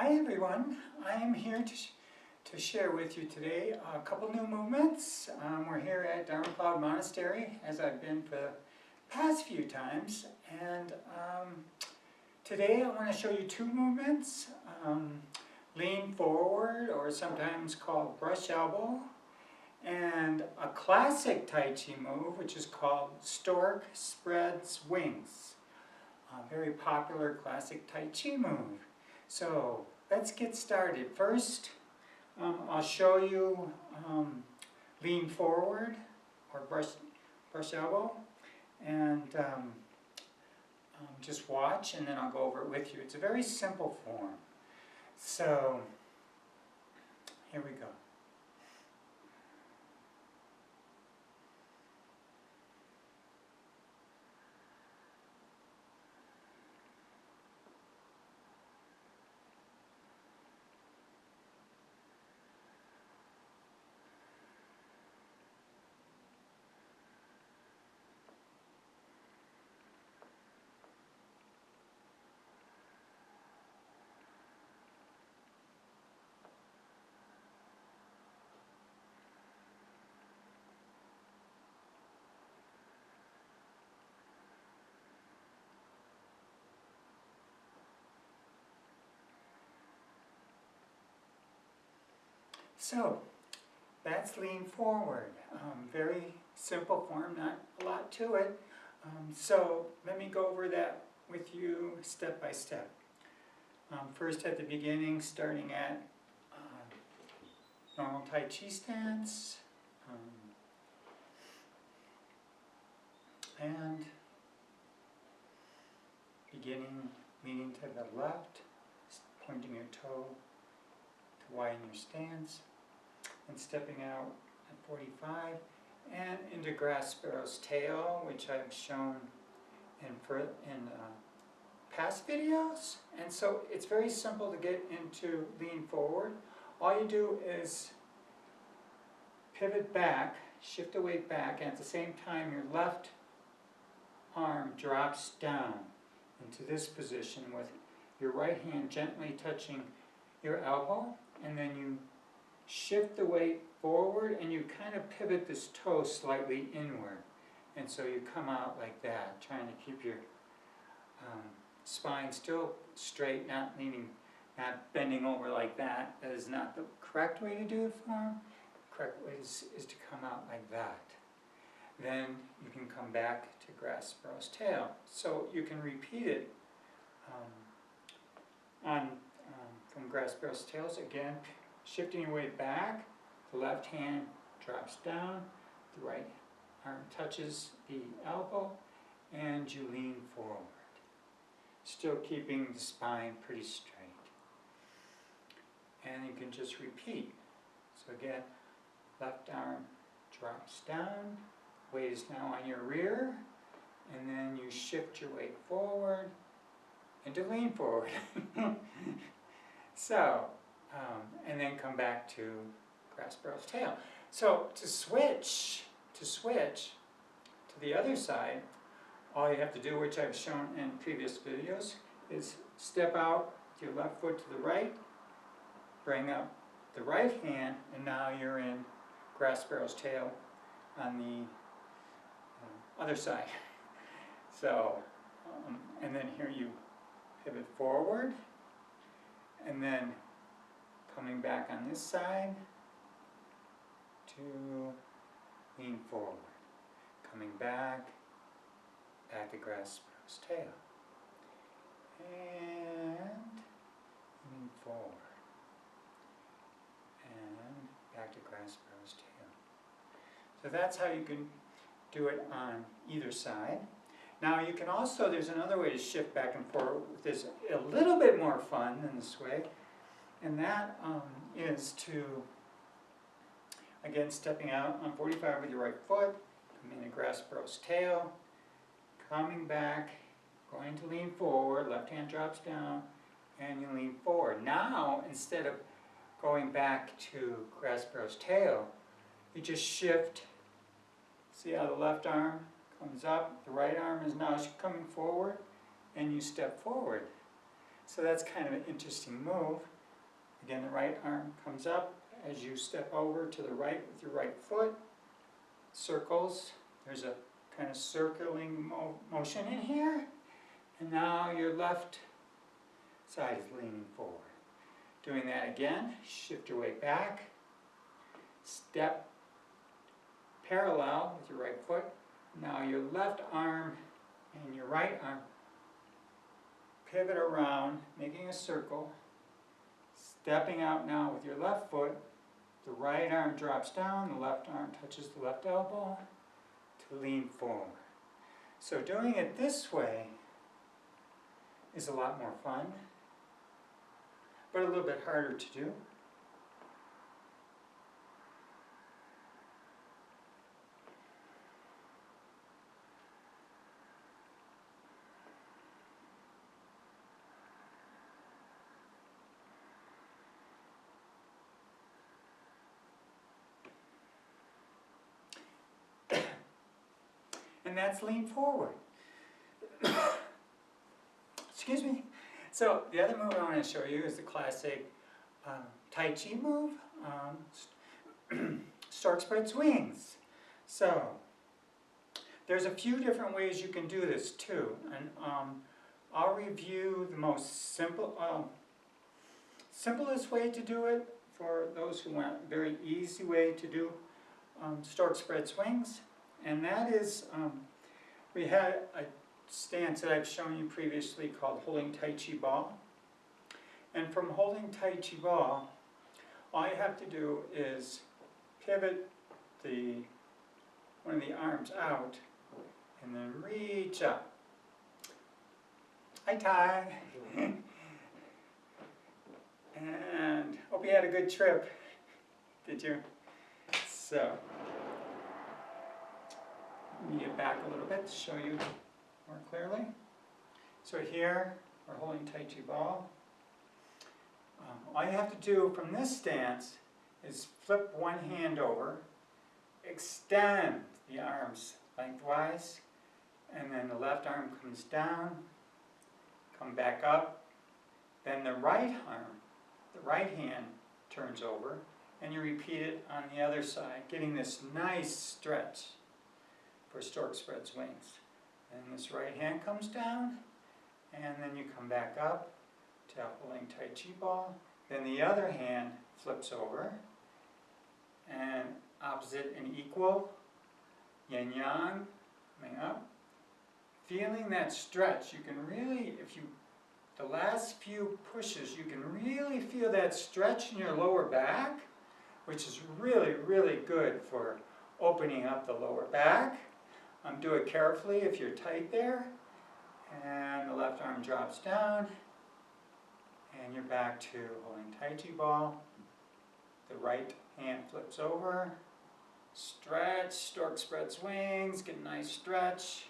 Hi everyone, I am here to share with you today a couple new movements. We're here at Dharma Monastery, as I've been for the past few times, and today I want to show you two movements. Lean forward, or sometimes called brush elbow, and a classic Tai Chi move which is called Stork spreads wings. A very popular classic Tai Chi move. So let's get started. First, I'll show you lean forward or brush elbow, and just watch, and then I'll go over it with you. It's a very simple form. So here we go. So that's lean forward. Very simple form, not a lot to it. So let me go over that with you step by step. First at the beginning, starting at normal Tai Chi stance, and beginning leaning to the left, pointing your toe to widen your stance, and stepping out at 45 and into grass sparrow's tail, which I've shown in past videos. And so it's very simple to get into lean forward. All you do is pivot back, shift the weight back, and at the same time your left arm drops down into this position with your right hand gently touching your elbow, and then you shift the weight forward and you kind of pivot this toe slightly inward, and so you come out like that, trying to keep your spine still straight, not not bending over like that. That is not the correct way to do the form. The correct way is to come out like that. Then you can come back to grass sparrow's tail. So you can repeat it from grass sparrow's tails. Again, shifting your weight back, the left hand drops down, the right arm touches the elbow, and you lean forward, still keeping the spine pretty straight. And you can just repeat. So again, left arm drops down, weight is now on your rear, and then you shift your weight forward into lean forward. So, and then come back to grass sparrow's tail. So to switch to the other side, all you have to do, which I've shown in previous videos, is step out your left foot to the right, bring up the right hand, and now you're in grass sparrow's tail on the other side. So, and then here you pivot forward, and then coming back on this side to lean forward, coming back to grass sparrow's tail, and lean forward, and back to grass sparrow's tail. So that's how you can do it on either side. Now you can also, there's another way to shift back and forth. There's a little bit more fun than this way, and that is to, again, stepping out on 45 with your right foot, coming into grass sparrow's tail, coming back, going to lean forward, left hand drops down, and you lean forward. Now, instead of going back to grass sparrow's tail, you just shift. See how the left arm comes up, the right arm is now coming forward, and you step forward. So that's kind of an interesting move. Again, the right arm comes up as you step over to the right with your right foot. Circles. There's a kind of circling motion in here. And now your left side is leaning forward. Doing that again, shift your weight back. Step parallel with your right foot. Now your left arm and your right arm pivot around, making a circle. Stepping out now with your left foot. The right arm drops down, the left arm touches the left elbow to lean forward. So doing it this way is a lot more fun, but a little bit harder to do. And that's lean forward. Excuse me. So the other move I want to show you is the classic Tai Chi move, Stork spreads wings. So there's a few different ways you can do this too, and I'll review the most simplest way to do it for those who want a very easy way to do Stork spreads wings. And that is, we had a stance that I've shown you previously called holding Tai Chi ball. And from holding Tai Chi ball, all you have to do is pivot one of the arms out and then reach up. Hi, Ty. And hope you had a good trip. Did you? So, let me get back a little bit to show you more clearly. So here, we're holding Tai Chi ball. All you have to do from this stance is flip one hand over, extend the arms lengthwise, and then the left arm comes down, come back up, then the right arm, the right hand turns over, and you repeat it on the other side, getting this nice stretch for Stork spreads wings. And this right hand comes down, and then you come back up to holding Tai Chi ball. Then the other hand flips over, and opposite and equal, yin yang, coming up. Feeling that stretch, you can really, the last few pushes, you can really feel that stretch in your lower back, which is really, really good for opening up the lower back. Do it carefully if you're tight there. And the left arm drops down. And you're back to holding Tai Chi ball. The right hand flips over. Stretch, Stork spreads wings, get a nice stretch.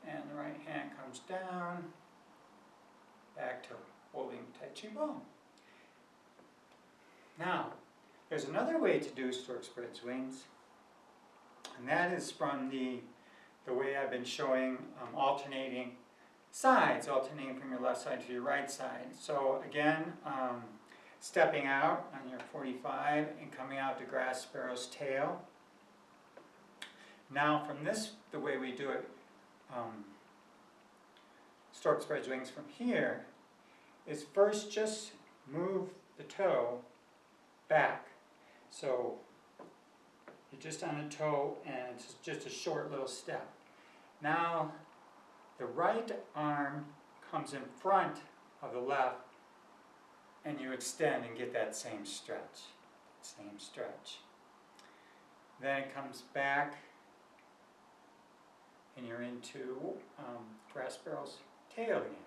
And the right hand comes down. Back to holding Tai Chi ball. Now, there's another way to do Stork spreads wings. And that is from the way I've been showing alternating sides, alternating from your left side to your right side. So again, stepping out on your 45 and coming out to grass sparrow's tail. Now from this, the way we do it, Stork spreads wings from here, is first just move the toe back. So you're just on a toe and it's just a short little step. Now the right arm comes in front of the left and you extend and get that same stretch. Then it comes back and you're into grass sparrow's tail again.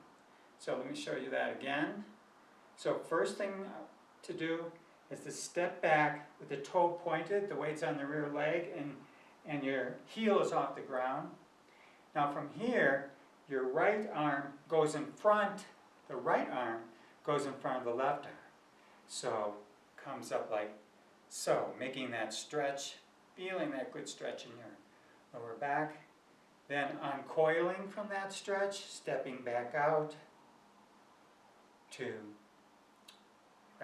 So let me show you that again. So first thing to do is to step back with the toe pointed, the weight's on the rear leg, and your heel is off the ground. Now from here, your right arm goes in front, the right arm goes in front of the left arm. So comes up like so, making that stretch, feeling that good stretch in your lower back. Then uncoiling from that stretch, stepping back out to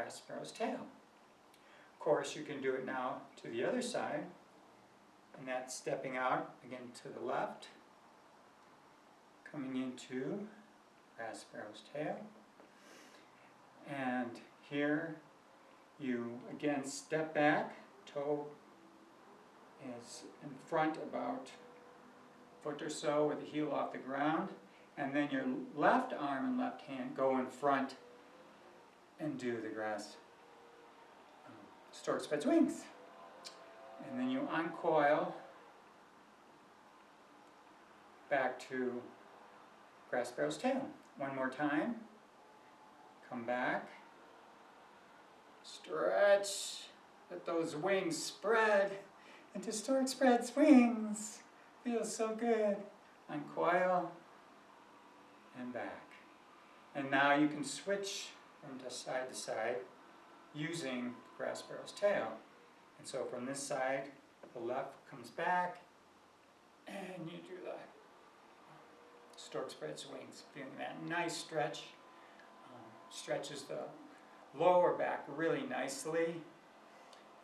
grass sparrow's tail. Of course, you can do it now to the other side, and that's stepping out again to the left, coming into grass sparrow's tail. And here you again step back, toe is in front about a foot or so with the heel off the ground, and then your left arm and left hand go in front and do the grass stork spreads wings. And then you uncoil back to grass sparrow's tail. One more time. Come back. Stretch. Let those wings spread into stork spreads wings. Feels so good. Uncoil and back. And now you can switch from side to side using grass sparrow's tail. And so from this side, the left comes back, and you do the stork spreads wings, feeling that nice stretch. Stretches the lower back really nicely.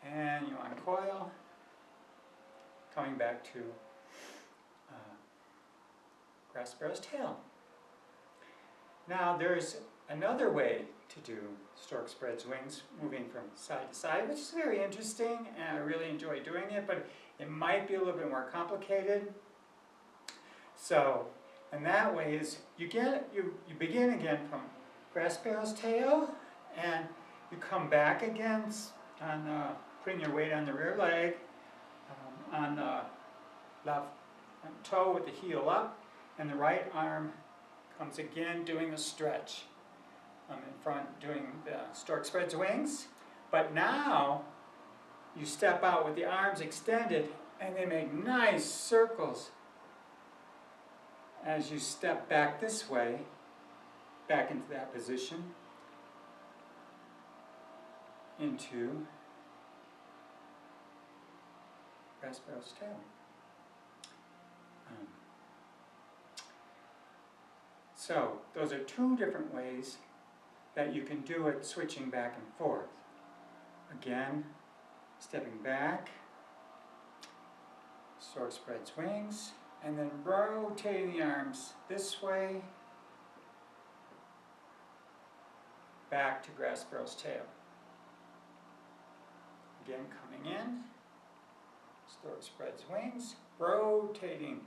And you uncoil, coming back to grass sparrow's tail. Now there's another way to do stork spreads wings, moving from side to side, which is very interesting, and I really enjoy doing it, but it might be a little bit more complicated. So, and that way is you begin again from grass sparrow's tail, and you come back again on putting your weight on the rear leg, on the left toe with the heel up, and the right arm comes again doing a stretch. I'm in front doing the stork spreads wings, but now you step out with the arms extended and they make nice circles as you step back this way, back into that position, into grass sparrow's tail. So those are two different ways that you can do it, switching back and forth. Again, stepping back, stork spreads wings, and then rotating the arms this way, back to grass sparrow's tail. Again, coming in, stork spreads wings, rotating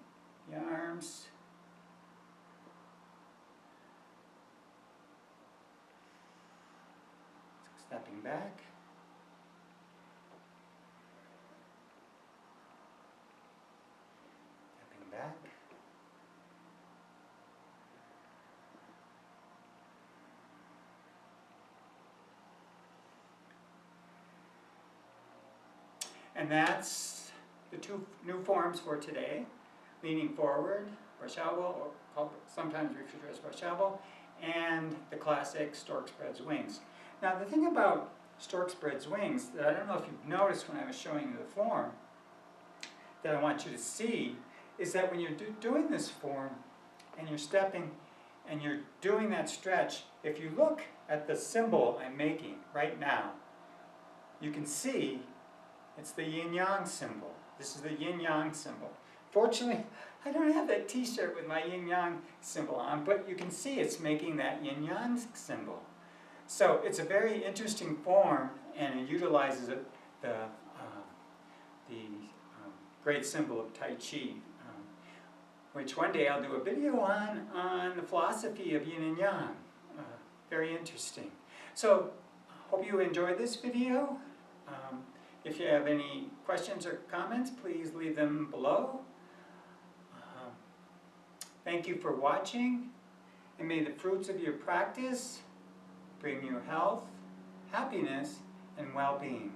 the arms, stepping back, stepping back, and that's the two new forms for today: leaning forward, brush elbow, or sometimes referred to as brush elbow, and the classic stork spreads wings. Now the thing about stork spreads wings that I don't know if you've noticed when I was showing you the form that I want you to see is that when you're doing this form and you're stepping and you're doing that stretch, if you look at the symbol I'm making right now, you can see it's the yin-yang symbol. This is the yin-yang symbol. Fortunately, I don't have that t-shirt with my yin-yang symbol on, but you can see it's making that yin-yang symbol. So it's a very interesting form, and it utilizes the great symbol of Tai Chi, which one day I'll do a video on the philosophy of yin and yang. Very interesting. So hope you enjoyed this video. If you have any questions or comments, please leave them below. Thank you for watching, and may the fruits of your practice bring you health, happiness, and well-being.